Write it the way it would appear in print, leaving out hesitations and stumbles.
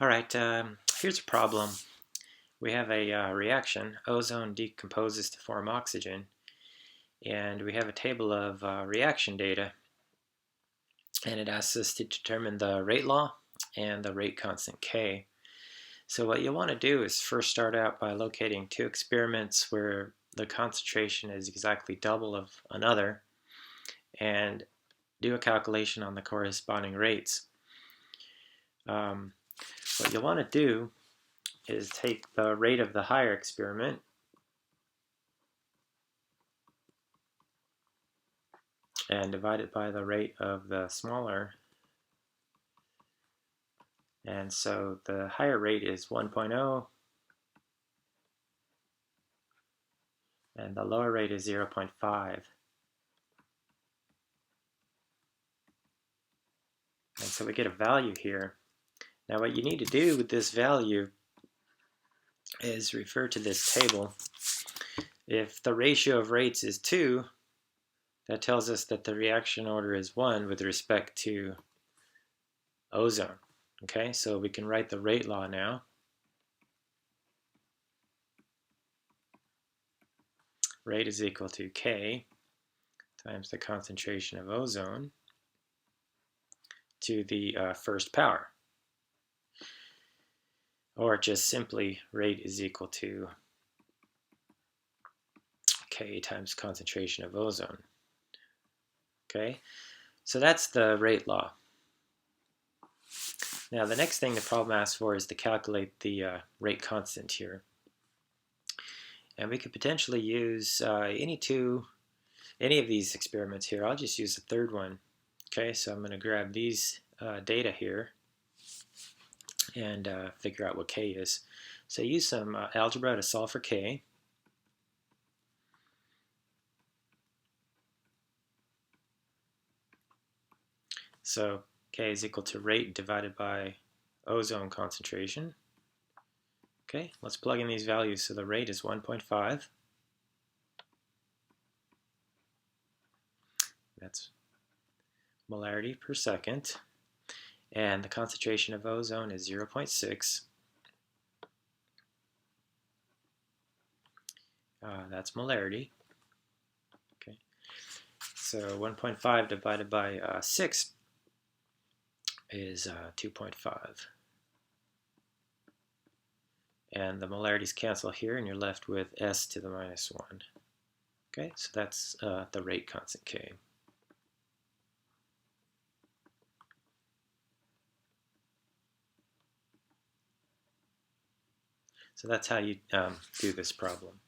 All right, here's a problem. We have a reaction. Ozone decomposes to form oxygen, and we have a table of reaction data, and it asks us to determine the rate law and the rate constant K. So what you want to do is first start out by locating two experiments where the concentration is exactly double of another, and do a calculation on the corresponding rates. What you'll want to do is take the rate of the higher experiment and divide it by the rate of the smaller. And so the higher rate is 1.0 and the lower rate is 0.5. And so we get a value here. Now what you need to do with this value is refer to this table. If the ratio of rates is 2, that tells us that the reaction order is 1 with respect to ozone. Okay, so we can write the rate law now. Rate is equal to K times the concentration of ozone to the first power. Or just simply rate is equal to K times concentration of ozone. Okay, so that's the rate law. Now the next thing the problem asks for is to calculate the rate constant here. And we could potentially use any of these experiments here. I'll just use the third one. Okay, so I'm going to grab these data here and figure out what K is. So use some algebra to solve for K. So K is equal to rate divided by ozone concentration. Okay, let's plug in these values. So the rate is 1.5. That's molarity per second. And the concentration of ozone is 0.6. That's molarity. Okay, so 1.5 divided by 6 is 2.5. And the molarities cancel here, and you're left with s to the minus 1. Okay, so that's the rate constant K. So that's how you do this problem.